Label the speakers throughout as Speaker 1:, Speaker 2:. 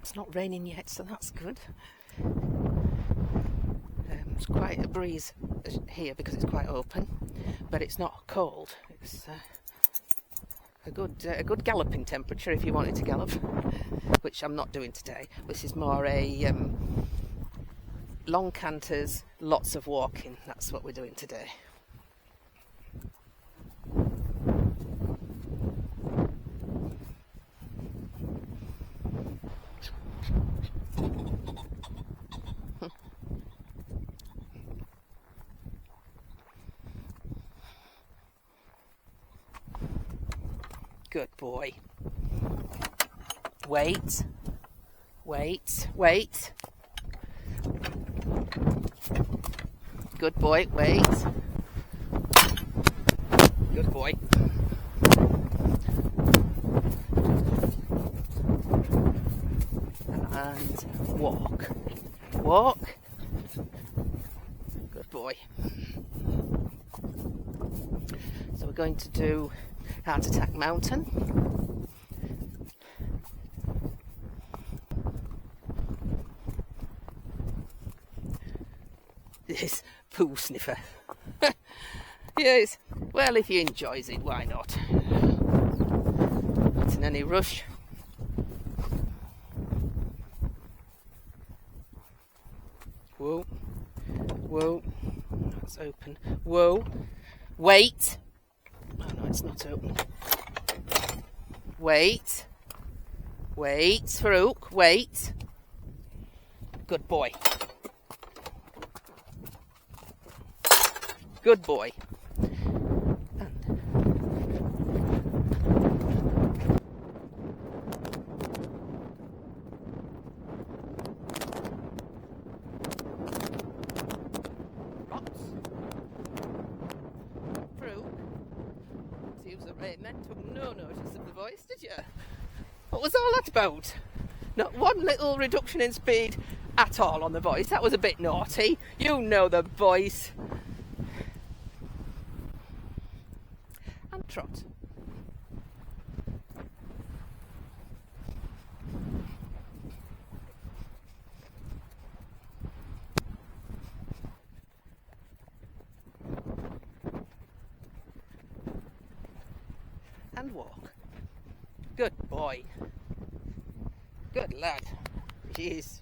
Speaker 1: It's not raining yet, so that's good. It's quite a breeze here because it's quite open, but it's not cold. It's a good galloping temperature if you wanted to gallop, which I'm not doing today. This is more a long canters, lots of walking. That's what we're doing today. Good boy. Wait. Wait. Wait. Good boy. Wait. Good boy. And walk. Walk. Good boy. So we're going to do Heart Attack Mountain. This poo sniffer. Yes, well, if he enjoys it, why not? Not in any rush. Whoa, whoa, that's open. Whoa, wait. Oh no, it's not open. Wait. Wait, Farouk, wait. Good boy. Good boy. Took no notice of the voice, did you? What was all that about? Not one little reduction in speed at all on the voice. That was a bit naughty. You know the voice. And trot. And walk. Good boy. Good lad. Jeez.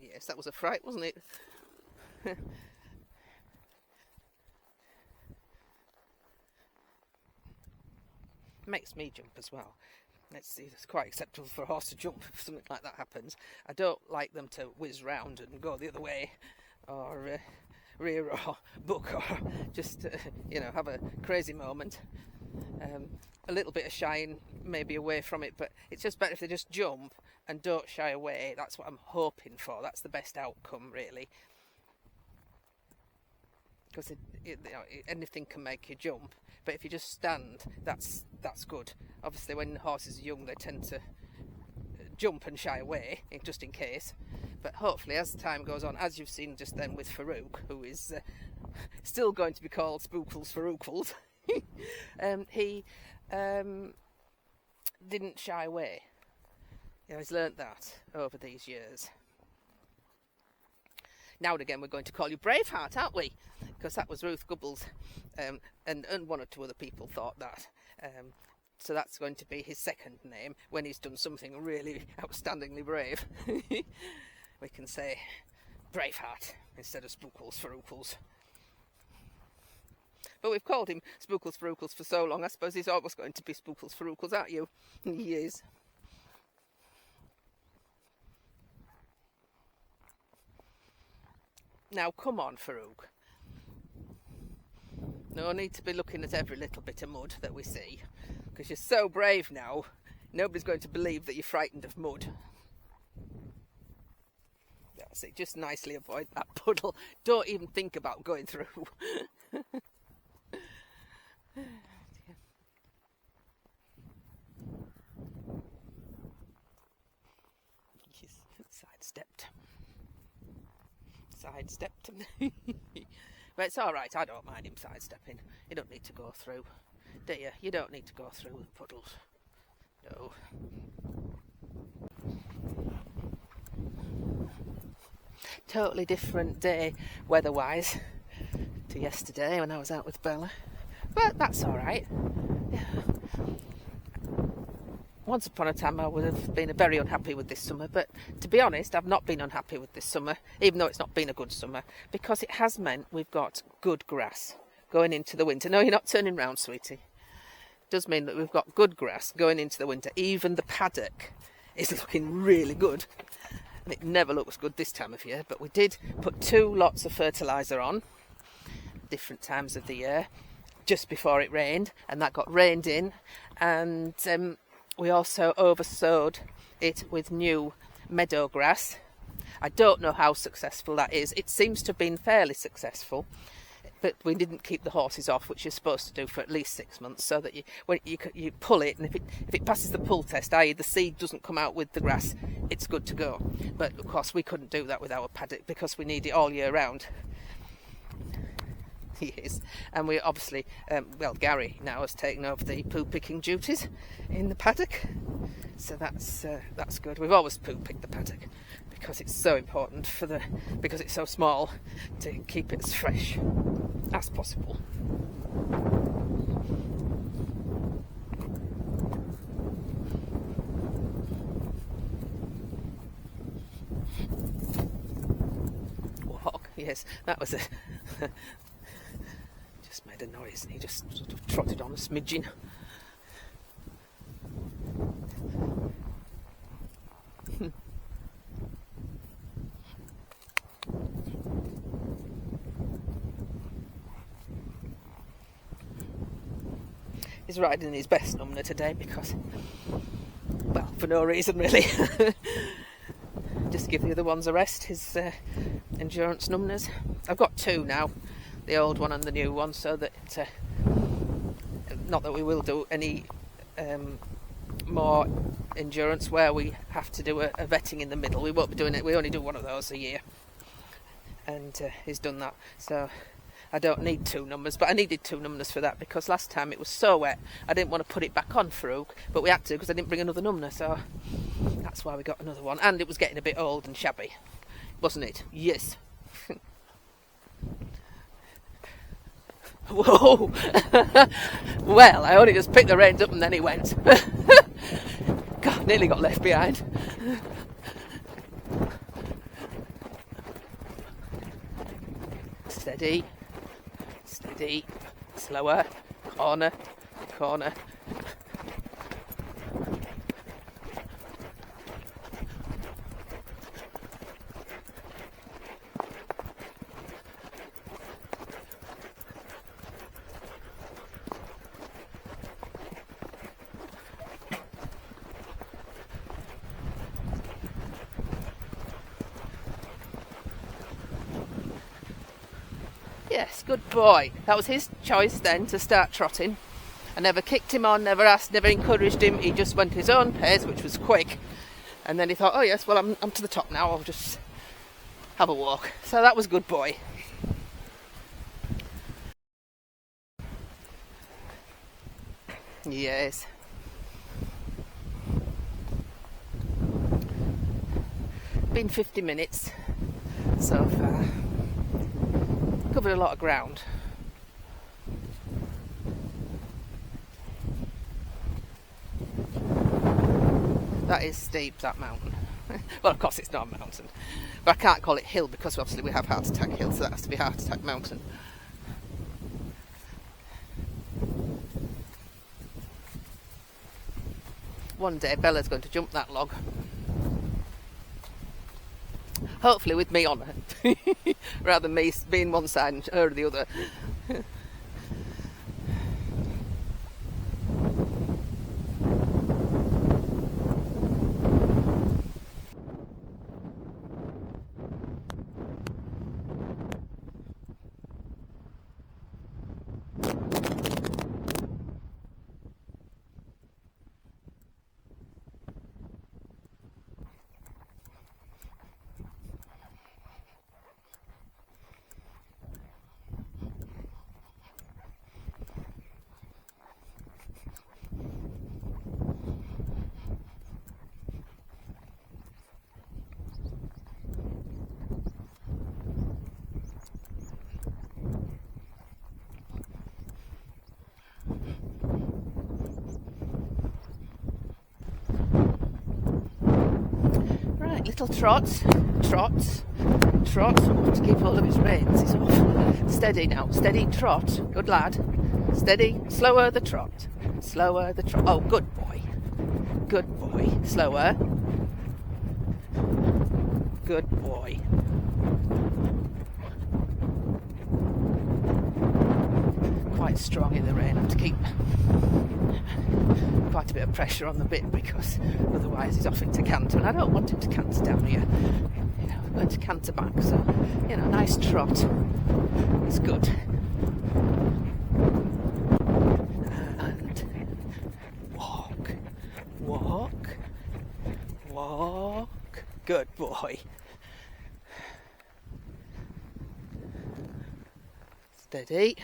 Speaker 1: Yes, that was a fright, wasn't it? Makes me jump as well. Let's see, it's quite acceptable for a horse to jump if something like that happens. I don't like them to whiz round and go the other way, or rear or buck, or just, have a crazy moment. A little bit of shying maybe away from it, but it's just better if they just jump and don't shy away. That's what I'm hoping for. That's the best outcome, really. Because anything can make you jump, but if you just stand, that's good. Obviously, when horses are young, they tend to jump and shy away, just in case. But hopefully, as time goes on, as you've seen just then with Farouk, who is still going to be called Spookles Faroukles, he didn't shy away. You know, he's learnt that over these years. Now and again we're going to call you Braveheart, aren't we? Because that was Ruth Gubbles, and one or two other people thought that. So that's going to be his second name when he's done something really outstandingly brave. We can say Braveheart instead of Spookles Faroukles. But we've called him Spookles Faroukles for so long, I suppose he's always going to be Spookles Faroukles, aren't you? He is. Now come on, Farouk. No need to be looking at every little bit of mud that we see, because you're so brave now, nobody's going to believe that you're frightened of mud. That's it, just nicely avoid that puddle. Don't even think about going through. He's sidestepped. But it's alright, I don't mind him sidestepping. You don't need to go through, do you? You don't need to go through the puddles. No. Totally different day weather-wise to yesterday when I was out with Bella. But that's alright. Yeah. Once upon a time I would have been very unhappy with this summer, but to be honest, I've not been unhappy with this summer, even though it's not been a good summer, because it has meant we've got good grass going into the winter. No, you're not turning round, sweetie. It does mean that we've got good grass going into the winter. Even the paddock is looking really good. And it never looks good this time of year, but we did put 2 lots of fertiliser on, different times of the year, just before it rained, and that got rained in, and we also oversowed it with new meadow grass. I don't know how successful that is. It seems to have been fairly successful, but we didn't keep the horses off, which you're supposed to do for at least 6 months, so that when you pull it, and if it passes the pull test, i.e. the seed doesn't come out with the grass, it's good to go. But of course we couldn't do that with our paddock because we need it all year round. Yes, and we obviously, Gary now has taken over the poo picking duties in the paddock, so that's good. We've always poo picked the paddock because it's so important because it's so small, to keep it as fresh as possible. Walk, yes, that was a just made a noise and he just sort of trotted on a smidgen. He's riding his best number today because, well, for no reason really. Just give the other ones a rest, his endurance numbers. I've got 2 now, the old one and the new one, so that not that we will do any more endurance where we have to do a vetting in the middle. We won't be doing it. We only do one of those a year, and he's done that, so I don't need 2 numbers, but I needed 2 numbers for that because last time it was so wet I didn't want to put it back on Farouk, but we had to because I didn't bring another number, so that's why we got another one. And it was getting a bit old and shabby, wasn't it? Yes. Whoa! Well, I only just picked the reins up and then he went. God, nearly got left behind. Steady, steady, slower, corner, corner. Yes, good boy. That was his choice then to start trotting. I never kicked him on, never asked, never encouraged him. He just went his own pace, which was quick. And then he thought, oh yes, well I'm to the top now, I'll just have a walk. So that was good boy. Yes. Been 50 minutes so far. Covered a lot of ground. That is steep, that mountain. Well, of course it's not a mountain, but I can't call it hill because obviously we have Heart Attack Hill, so that has to be Heart Attack Mountain. One day Bella's going to jump that log. Hopefully with me on her, rather than me being one side and her the other. Little trots, trots, trots. To keep hold of his reins, he's off. Steady now, steady trot. Good lad. Steady, slower the trot. Slower the trot. Oh, good boy. Good boy. Slower. Good boy. Quite strong in the rein. I have to keep quite a bit of pressure on the bit because otherwise he's off into canter, and I don't want him to canter down here. You know, I'm going to canter back, so you know, nice trot is good. And walk, walk, walk. Good boy. Steady.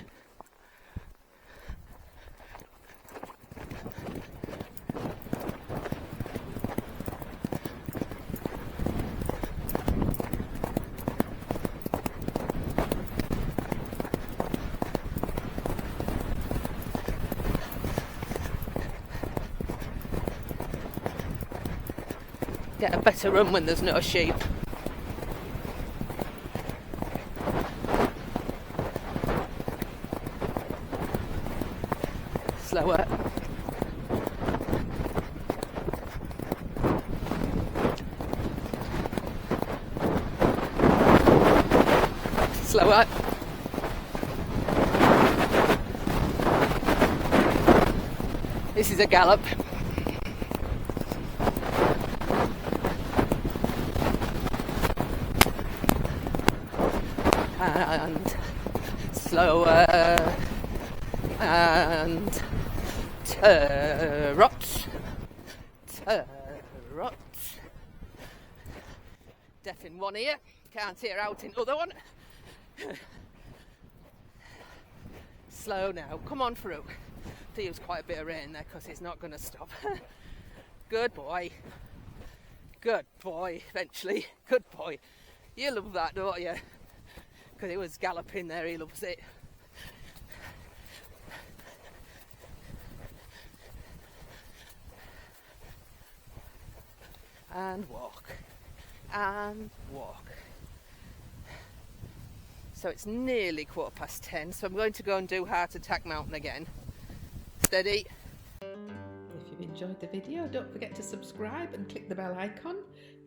Speaker 1: Get a better run when there's no sheep. Slower. Slower. This is a gallop. And slower, and trot, trot. Deaf in one ear, can't hear out in other one. Slow now, come on Farouk. To use quite a bit of rain there because he's not going to stop. Good boy, good boy, eventually, good boy. You love that, don't you? Because he was galloping there, he loves it. And walk, and walk. So it's nearly 10:15, so I'm going to go and do Heart Attack Mountain again. Steady. If you've enjoyed the video, don't forget to subscribe and click the bell icon.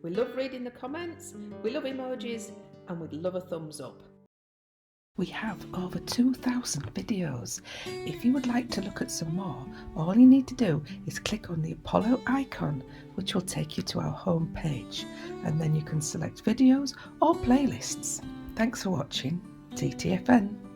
Speaker 1: We love reading the comments, we love emojis, and we'd love a thumbs up. We have over 2,000 videos. If you would like to look at some more, all you need to do is click on the Apollo icon, which will take you to our home page, and then you can select videos or playlists. Thanks for watching. TTFN.